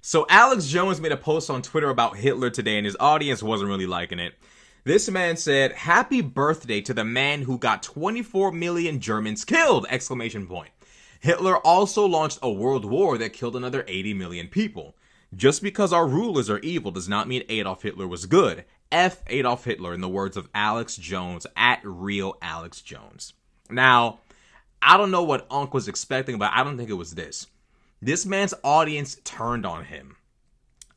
So Alex Jones made a post on Twitter about Hitler today, and his audience wasn't really liking it. This man said, "Happy birthday to the man who got 24 million Germans killed!" Exclamation point. Hitler also launched a world war that killed another 80 million people. Just because our rulers are evil does not mean Adolf Hitler was good. F Adolf Hitler, in the words of Alex Jones, at Real Alex Jones. Now, I don't know what Unc was expecting, but I don't think it was this. This man's audience turned on him.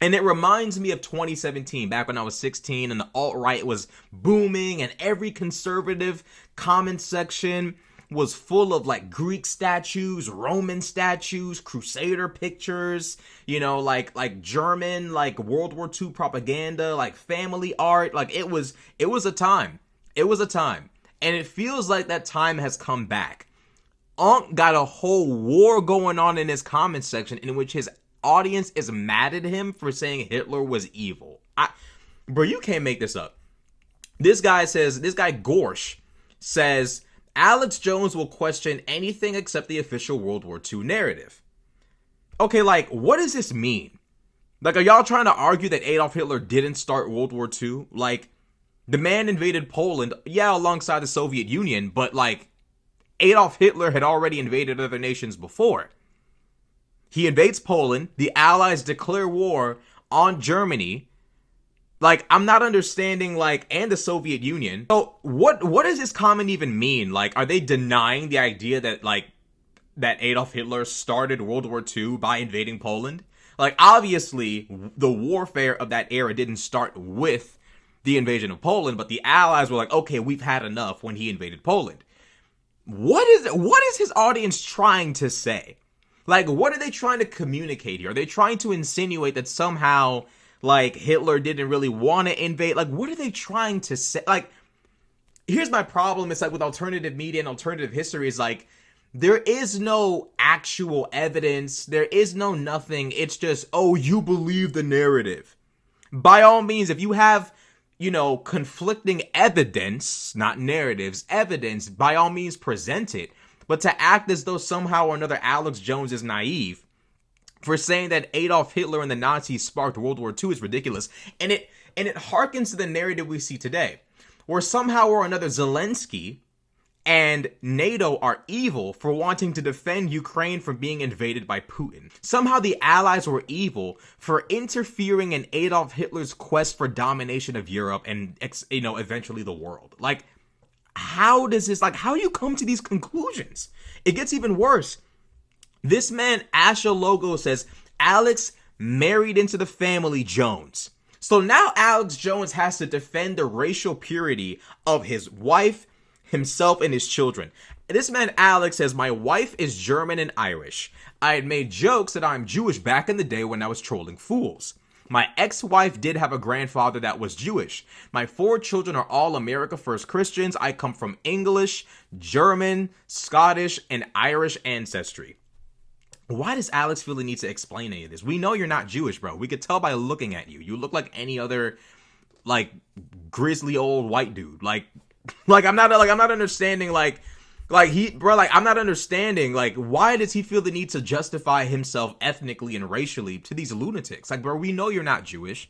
And it reminds me of 2017, back when I was 16 and the alt-right was booming and every conservative comment section was full of like Greek statues, Roman statues, Crusader pictures, like German, like World War II propaganda, like family art. Like it was a time. It was a time. And it feels like that time has come back. Unc got a whole war going on in his comment section in which his audience is mad at him for saying Hitler was evil. Bro, you can't make this up. This guy Gorsh says, Alex Jones will question anything except the official World War II narrative. Okay, like, what does this mean? Like, are y'all trying to argue that Adolf Hitler didn't start World War II? Like, the man invaded Poland, yeah, alongside the Soviet Union, but like, Adolf Hitler had already invaded other nations before. He invades Poland, the Allies declare war on Germany. Like, I'm not understanding, like, and the Soviet Union. So, what does this comment even mean? Like, are they denying the idea that, like, that Adolf Hitler started World War II by invading Poland? Like, obviously, the warfare of that era didn't start with the invasion of Poland, but the Allies were like, okay, we've had enough when he invaded Poland. What is his audience trying to say? Like, what are they trying to communicate here? Are they trying to insinuate that somehow, like, Hitler didn't really want to invade? Like, what are they trying to say? Like, here's my problem. It's like with alternative media and alternative history is like, there is no actual evidence. There is no nothing. It's just, oh, you believe the narrative. By all means, if you have, conflicting evidence, not narratives, evidence, by all means present it. But to act as though somehow or another Alex Jones is naive for saying that Adolf Hitler and the Nazis sparked World War II is ridiculous. And it harkens to the narrative we see today, where somehow or another Zelensky and NATO are evil for wanting to defend Ukraine from being invaded by Putin. Somehow the Allies were evil for interfering in Adolf Hitler's quest for domination of Europe and, eventually the world. Like, how do you come to these conclusions? It gets even worse. This man, Asha Logo, says, Alex married into the family Jones. So now Alex Jones has to defend the racial purity of his wife, himself, and his children. This man, Alex, says, my wife is German and Irish. I had made jokes that I'm Jewish back in the day when I was trolling fools. My ex-wife did have a grandfather that was Jewish. My 4 children are all America First Christians. I come from English, German, Scottish, and Irish ancestry. Why does Alex feel the need to explain any of this? We know you're not Jewish, bro. We could tell by looking at you. You look like any other, like, grizzly old white dude. I'm not understanding, I'm not understanding, why does he feel the need to justify himself ethnically and racially to these lunatics? Like, bro, we know you're not Jewish.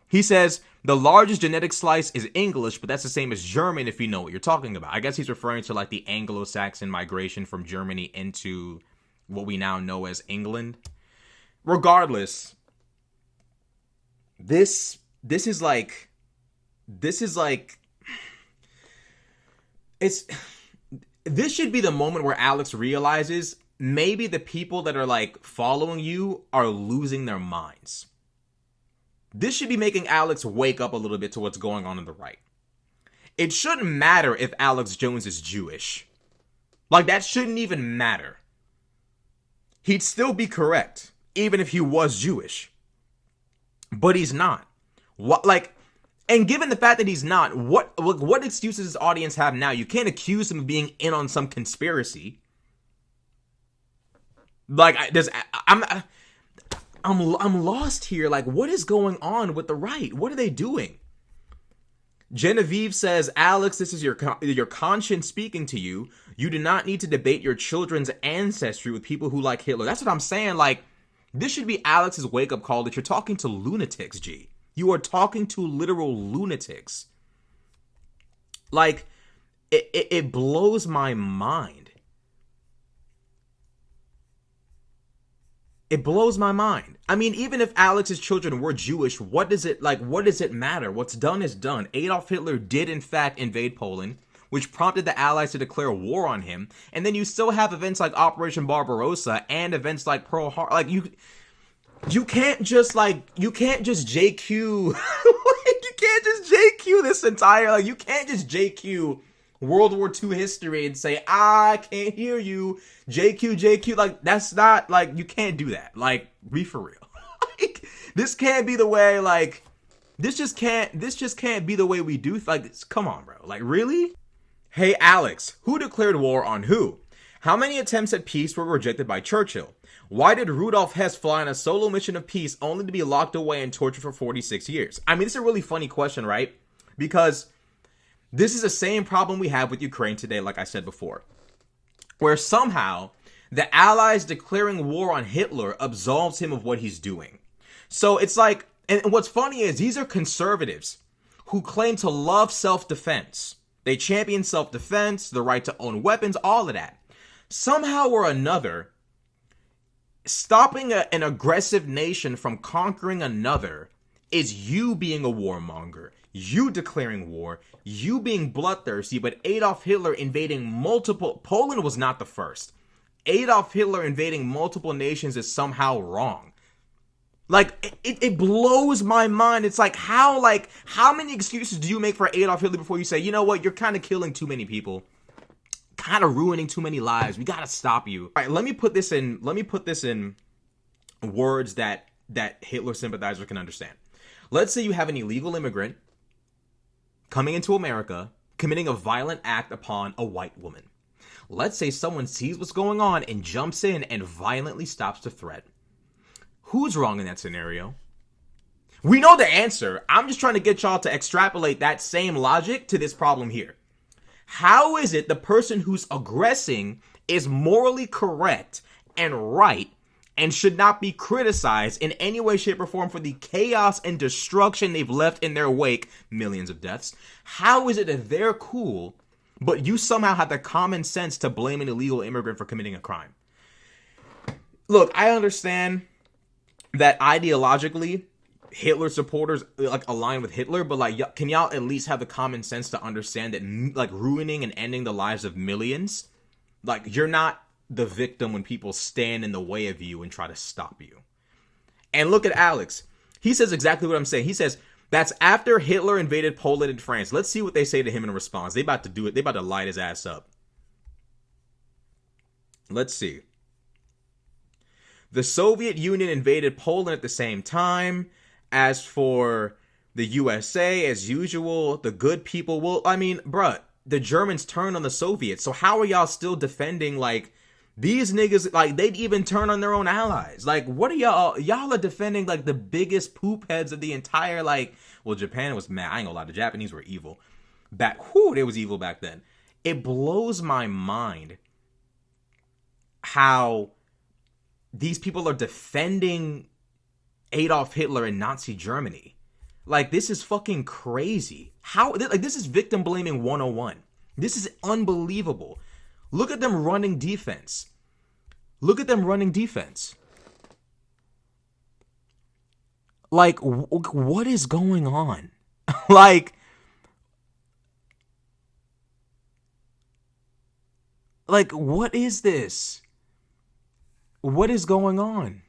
He says, the largest genetic slice is English, but that's the same as German if you know what you're talking about. I guess he's referring to, like, the Anglo-Saxon migration from Germany into what we now know as England. Regardless, this is like, this should be the moment where Alex realizes maybe the people that are like following you are losing their minds. This should be making Alex wake up a little bit to what's going on the right. It shouldn't matter if Alex Jones is Jewish. Like, that shouldn't even matter. He'd still be correct, even if he was Jewish. But he's not. And given the fact that he's not, what excuses his audience have now? You can't accuse him of being in on some conspiracy. Like, I'm lost here. Like, what is going on with the right? What are they doing? Genevieve says, Alex, this is your conscience speaking to you. You do not need to debate your children's ancestry with people who like Hitler. That's what I'm saying. Like, This should be Alex's wake-up call that you're talking to lunatics, G. You are talking to literal lunatics. Like, it blows my mind. It blows my mind. I mean, even if Alex's children were Jewish, what does it matter? What's done is done. Adolf Hitler did in fact invade Poland, which prompted the Allies to declare war on him. And then you still have events like Operation Barbarossa and events like Pearl Harbor. Like, you can't just JQ you can't just JQ this entire, like, you can't just JQ World War II history and say, I can't hear you, JQ, like, that's not, like, you can't do that. Like, be for real. Like, this can't be the way, like, this just can't be the way we do, like, come on, bro. Like, really? Hey, Alex, who declared war on who? How many attempts at peace were rejected by Churchill? Why did Rudolf Hess fly on a solo mission of peace only to be locked away and tortured for 46 years? I mean, it's a really funny question, right? Because this is the same problem we have with Ukraine today, like I said before, where somehow the Allies declaring war on Hitler absolves him of what he's doing. So it's like, and what's funny is these are conservatives who claim to love self-defense. They champion self-defense, the right to own weapons, all of that. Somehow or another, stopping an aggressive nation from conquering another is you being a warmonger, you declaring war, you being bloodthirsty. But Adolf Hitler invading Poland was not the first. Adolf Hitler invading multiple nations is somehow wrong. Like, it blows my mind. It's like, how many excuses do you make for Adolf Hitler before you say, you know what, you're kind of killing too many people, kind of ruining too many lives, we gotta stop you. All right, let me put this in words that Hitler sympathizers can understand. Let's say you have an illegal immigrant coming into America, committing a violent act upon a white woman. Let's say someone sees what's going on and jumps in and violently stops the threat. Who's wrong in that scenario? We know the answer. I'm just trying to get y'all to extrapolate that same logic to this problem here. How is it the person who's aggressing is morally correct and right and should not be criticized in any way, shape, or form for the chaos and destruction they've left in their wake, millions of deaths? How is it that they're cool, but you somehow have the common sense to blame an illegal immigrant for committing a crime? Look, I understand that ideologically Hitler supporters like align with Hitler, but like, can y'all at least have the common sense to understand that like ruining and ending the lives of millions, like, you're not the victim when people stand in the way of you and try to stop you. And look at Alex. He says exactly what I'm saying. He says that's after Hitler invaded Poland and France. Let's see what they say to him in response. They about to do it. They about to light his ass up. Let's see. The Soviet Union invaded Poland at the same time. As for the USA, as usual, the good people will... I mean, bruh, the Germans turned on the Soviets. So how are y'all still defending, like, these niggas? Like, they'd even turn on their own allies. Like, what are y'all... Y'all are defending, like, the biggest poop heads of the entire, like... Well, Japan was mad. I ain't gonna lie. The Japanese were evil. They was evil back then. It blows my mind how these people are defending Adolf Hitler and Nazi Germany. Like, this is fucking crazy. How, like, this is victim blaming 101. This is unbelievable. Look at them running defense. Look at them running defense. Like, what is going on? Like, what is this? What is going on?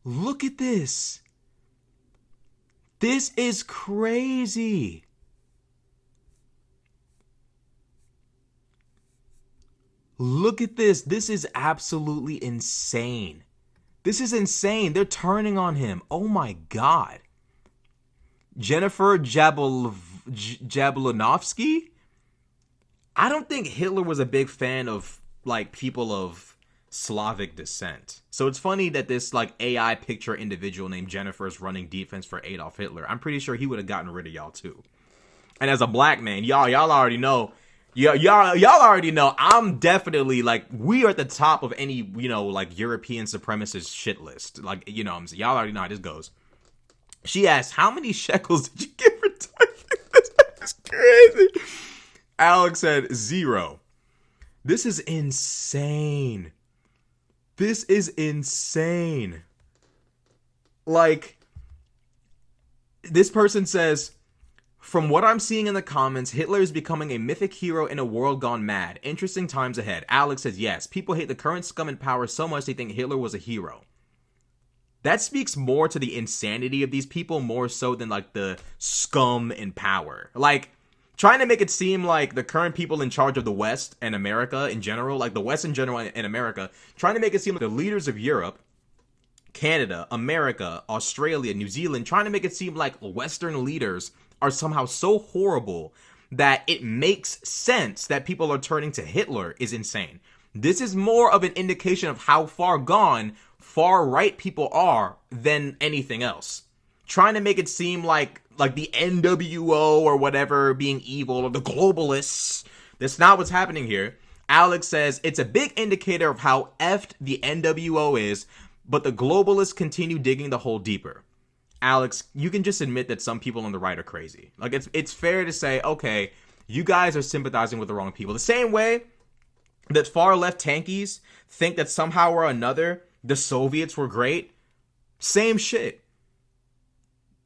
Look at this. This is crazy. Look at this. This is absolutely insane. This is insane. They're turning on him. Oh my God. Jennifer Jablonowski? I don't think Hitler was a big fan of, like, people of Slavic descent. So it's funny that this, like, AI picture individual named Jennifer is running defense for Adolf Hitler. I'm pretty sure he would have gotten rid of y'all too. And as a black man, y'all already know Yeah, y'all already know I'm definitely like we are at the top of any like European supremacist shit list. Like what I'm saying, y'all already know how this goes. She asked, "How many shekels did you give for typing this?" That's crazy. Alex said 0. This is insane. This is insane. Like, this person says, from what I'm seeing in the comments, Hitler is becoming a mythic hero in a world gone mad. Interesting times ahead. Alex says, yes, people hate the current scum in power so much they think Hitler was a hero. That speaks more to the insanity of these people, more so than like the scum in power. Like, trying to make it seem like the current people in charge of the West and America in general, like the West in general and America, trying to make it seem like the leaders of Europe, Canada, America, Australia, New Zealand, trying to make it seem like Western leaders are somehow so horrible that it makes sense that people are turning to Hitler is insane. This is more of an indication of how far gone far right people are than anything else. Trying to make it seem like the NWO or whatever being evil or the globalists. That's not what's happening here. Alex says it's a big indicator of how effed the NWO is, but the globalists continue digging the hole deeper. Alex, you can just admit that some people on the right are crazy. Like, it's fair to say, okay, you guys are sympathizing with the wrong people. The same way that far left tankies think that somehow or another the Soviets were great. Same shit.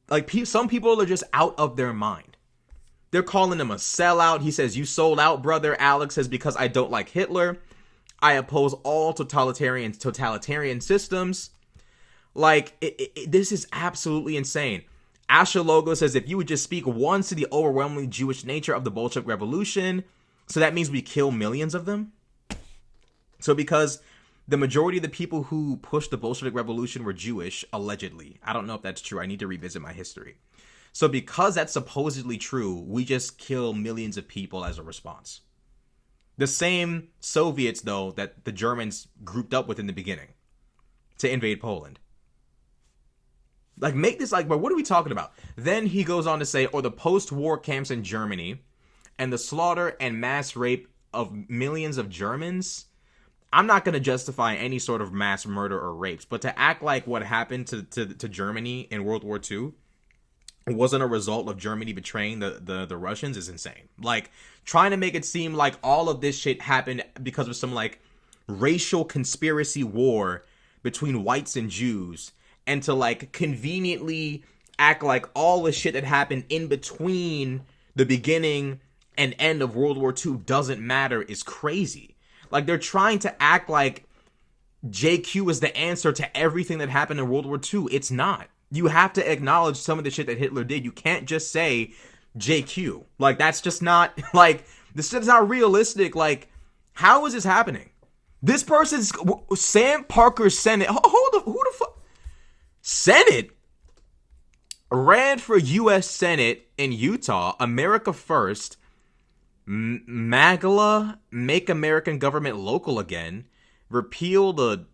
Like, some people are just out of their mind. They're calling him a sellout. He says, you sold out, brother. Alex says, because I don't like Hitler. I oppose all totalitarian systems. Like, this is absolutely insane. Asha Logo says, if you would just speak once to the overwhelmingly Jewish nature of the Bolshevik Revolution, so that means we kill millions of them? So because the majority of the people who pushed the Bolshevik Revolution were Jewish, allegedly. I don't know if that's true. I need to revisit my history. So because that's supposedly true, we just kill millions of people as a response. The same Soviets, though, that the Germans grouped up with in the beginning to invade Poland. Like, make this like, but what are we talking about? Then he goes on to say, or the post-war camps in Germany and the slaughter and mass rape of millions of Germans. I'm not going to justify any sort of mass murder or rapes, but to act like what happened to Germany in World War II wasn't a result of Germany betraying the Russians is insane. Like, trying to make it seem like all of this shit happened because of some, like, racial conspiracy war between whites and Jews, and to, like, conveniently act like all the shit that happened in between the beginning and end of World War II doesn't matter is crazy. Like, they're trying to act like JQ is the answer to everything that happened in World War II. It's not. You have to acknowledge some of the shit that Hitler did. You can't just say JQ. Like, that's just not, like, this is not realistic. Like, how is this happening? This person's, Sam Parker Senate, hold up, who the fuck? Senate ran for U.S. Senate in Utah, America First, MAGLA, Make American Government Local Again, repeal the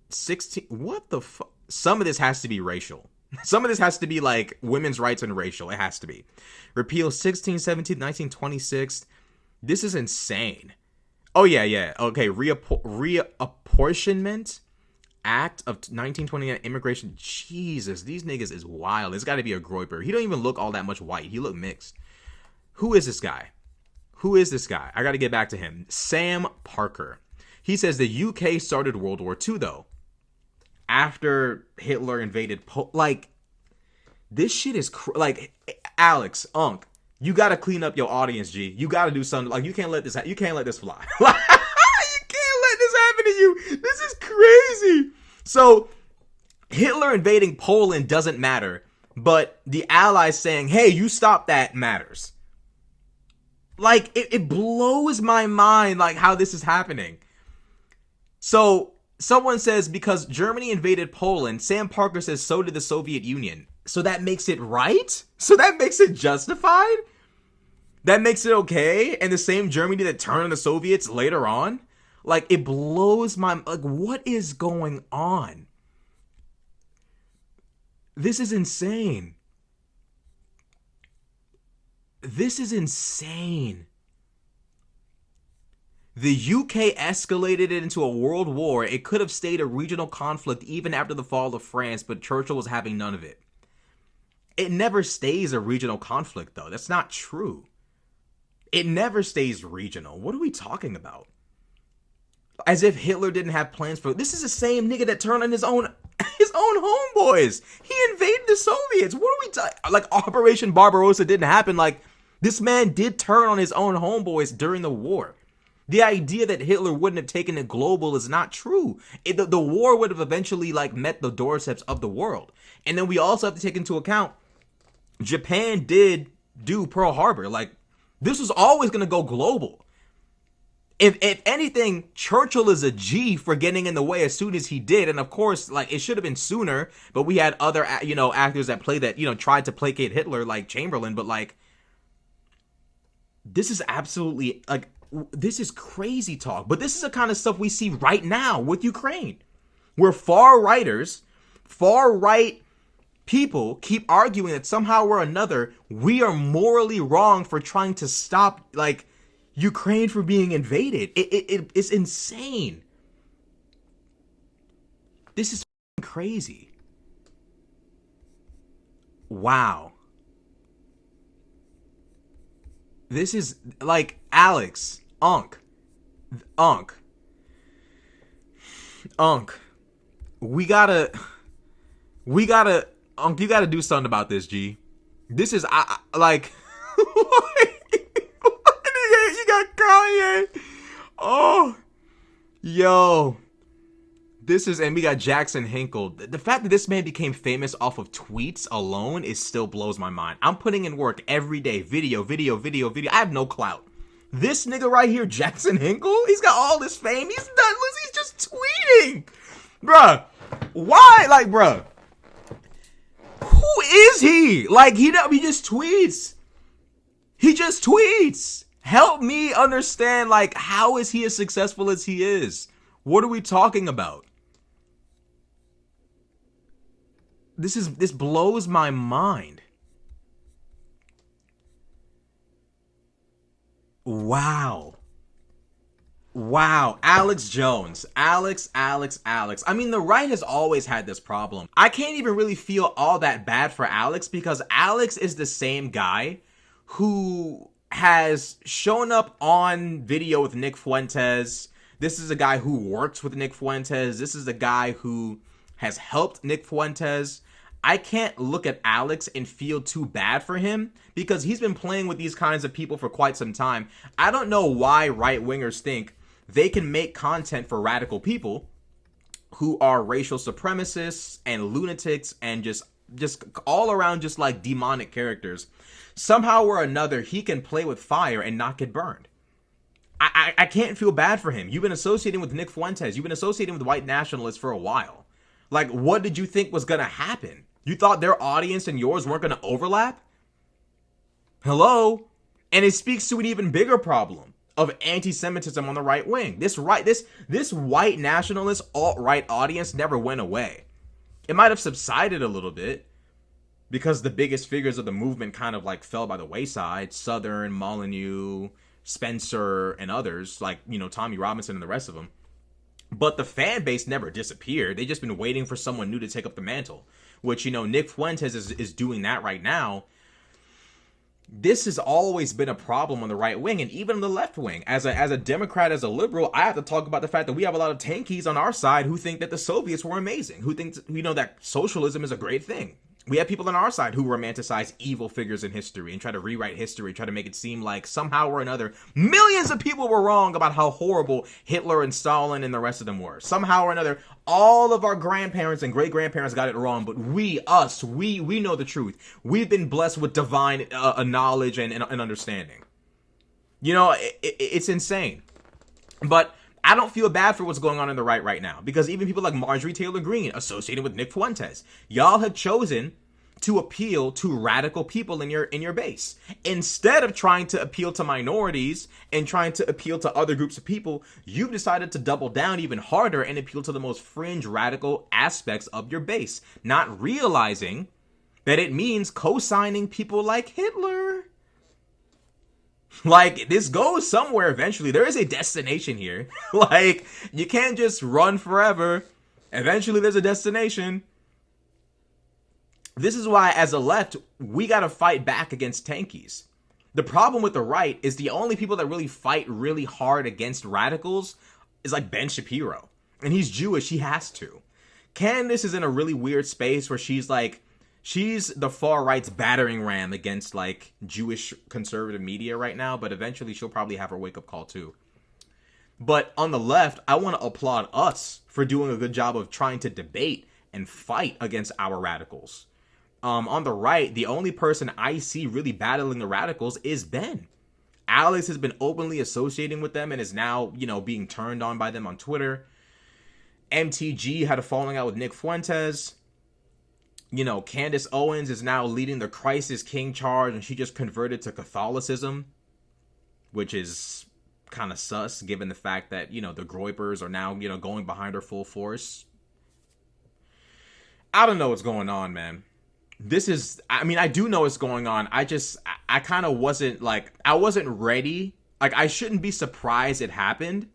16, what the fuck? Some of this has to be racial. Some of this has to be like women's rights and racial. It has to be. Repeal 16, 17, 19, 26. This is insane. Oh, yeah. Okay, reapportionment Act of 1929 immigration. Jesus, these niggas is wild. It's got to be a Groiper. He don't even look all that much white. He look mixed. Who is this guy? I got to get back to him. Sam Parker. He says the UK started World War II, though. After Hitler invaded like, this shit is like, Alex, Unc, you got to clean up your audience, G. You got to do something. Like, you can't let this fly. You can't let this happen to you. This is crazy. So Hitler invading Poland doesn't matter, but the Allies saying, hey, you stop that matters. Like, it blows my mind, like, how this is happening. So someone says, because Germany invaded Poland, Sam Parker says so did the Soviet Union. So that makes it right? So that makes it justified? That makes it okay? And the same Germany that turned on the Soviets later on? Like, it blows my... Like, what is going on? This is insane. This is insane. The UK escalated it into a world war. It could have stayed a regional conflict even after the fall of France, but Churchill was having none of it. It never stays a regional conflict, though. That's not true. It never stays regional. What are we talking about? As if Hitler didn't have plans for... This is the same nigga that turned on his own homeboys. He invaded the Soviets. What are we talking... Like, Operation Barbarossa didn't happen. Like, this man did turn on his own homeboys during the war. The idea that Hitler wouldn't have taken it global is not true. The war would have eventually, like, met the doorsteps of the world. And then we also have to take into account Japan did do Pearl Harbor. Like, this was always going to go global. If anything, Churchill is a G for getting in the way as soon as he did. And of course, like, it should have been sooner, but we had other, actors that played that, tried to placate Hitler, like Chamberlain. But, like, this is absolutely, like, this is crazy talk. But this is the kind of stuff we see right now with Ukraine, where far-right people keep arguing that somehow or another we are morally wrong for trying to stop, like, Ukraine from being invaded. It's insane. This is crazy. Wow. This is like Alex, Unk. We gotta, Unk, you gotta do something about this, G. This is, like, you got Kanye. Oh, yo. This is, and we got Jackson Hinkle. The fact that this man became famous off of tweets alone still blows my mind. I'm putting in work every day. Video. I have no clout. This nigga right here, Jackson Hinkle, he's got all this fame. He's done. He's just tweeting. Bruh. Why? Like, bruh. Who is he? Like, he just tweets. He just tweets. Help me understand, like, how is he as successful as he is? What are we talking about? This blows my mind. Wow. Alex Jones. Alex. I mean, the right has always had this problem. I can't even really feel all that bad for Alex because Alex is the same guy who has shown up on video with Nick Fuentes. This is a guy who works with Nick Fuentes. This is a guy who has helped Nick Fuentes. I can't look at Alex and feel too bad for him because he's been playing with these kinds of people for quite some time. I don't know why right-wingers think they can make content for radical people who are racial supremacists and lunatics and just all around just like demonic characters. Somehow or another, he can play with fire and not get burned. I can't feel bad for him. You've been associating with Nick Fuentes. You've been associating with white nationalists for a while. Like, what did you think was going to happen? You thought their audience and yours weren't going to overlap? Hello? And it speaks to an even bigger problem of anti-Semitism on the right wing. This white nationalist alt-right audience never went away. It might have subsided a little bit because the biggest figures of the movement kind of like fell by the wayside. Southern, Molyneux, Spencer, and others like, Tommy Robinson and the rest of them. But the fan base never disappeared. They just been waiting for someone new to take up the mantle, which, Nick Fuentes is doing that right now. This has always been a problem on the right wing and even on the left wing. As a Democrat, as a liberal, I have to talk about the fact that we have a lot of tankies on our side who think that the Soviets were amazing, who think, that socialism is a great thing. We have people on our side who romanticize evil figures in history and try to rewrite history, try to make it seem like somehow or another millions of people were wrong about how horrible Hitler and Stalin and the rest of them were. Somehow or another, all of our grandparents and great-grandparents got it wrong, but we know the truth. We've been blessed with divine knowledge and understanding. It's insane. But I don't feel bad for what's going on in the right now, because even people like Marjorie Taylor Greene associated with Nick Fuentes, y'all have chosen to appeal to radical people in your base instead of trying to appeal to minorities and trying to appeal to other groups of people. You've decided to double down even harder and appeal to the most fringe radical aspects of your base, not realizing that it means co-signing people like Hitler. Like, this goes somewhere eventually. There is a destination here. Like, you can't just run forever. Eventually, there's a destination. This is why, as a left, we gotta fight back against tankies. The problem with the right is the only people that really fight really hard against radicals is like Ben Shapiro. And he's Jewish, he has to. Candace is in a really weird space where she's the far right's battering ram against like Jewish conservative media right now, but eventually she'll probably have her wake up call too. But on the left, I want to applaud us for doing a good job of trying to debate and fight against our radicals. On the right, the only person I see really battling the radicals is Ben. Alex has been openly associating with them and is now, being turned on by them on Twitter. MTG had a falling out with Nick Fuentes. Candace Owens is now leading the Crisis King charge, and she just converted to Catholicism, which is kind of sus, given the fact that, the Groypers are now, going behind her full force. I don't know what's going on, man. I do know what's going on. I kind of wasn't, I wasn't ready. I shouldn't be surprised it happened.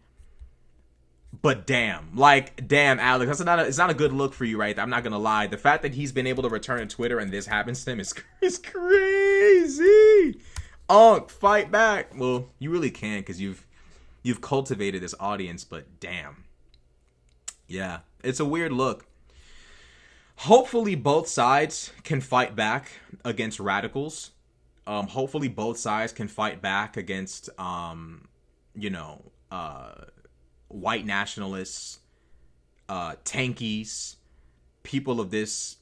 But damn, Alex, it's not a good look for you, right? I'm not gonna lie. The fact that he's been able to return to Twitter and this happens to him is crazy. Fight back. Well, you really can, because you've cultivated this audience, but damn. Yeah, it's a weird look. Hopefully both sides can fight back against radicals. Hopefully both sides can fight back against, white nationalists, tankies, people of this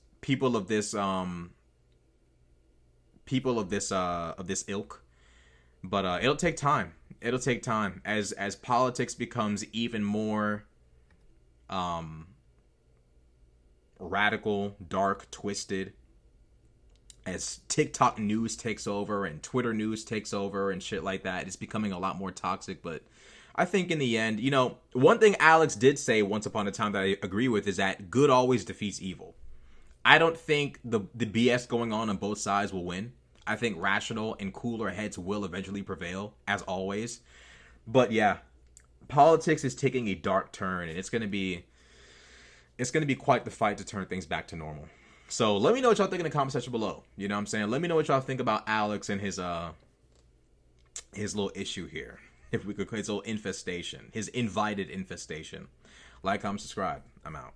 ilk. But it'll take time. It'll take time as politics becomes even more radical, dark, twisted, as TikTok news takes over and Twitter news takes over and shit like that. It's becoming a lot more toxic. But I think in the end, one thing Alex did say once upon a time that I agree with is that good always defeats evil. I don't think the BS going on both sides will win. I think rational and cooler heads will eventually prevail, as always. But yeah, politics is taking a dark turn, and it's gonna be quite the fight to turn things back to normal. So let me know what y'all think in the comment section below. You know what I'm saying? Let me know what y'all think about Alex and his little issue here. If we could, his little infestation, his invited infestation. Like, comment, subscribe. I'm out.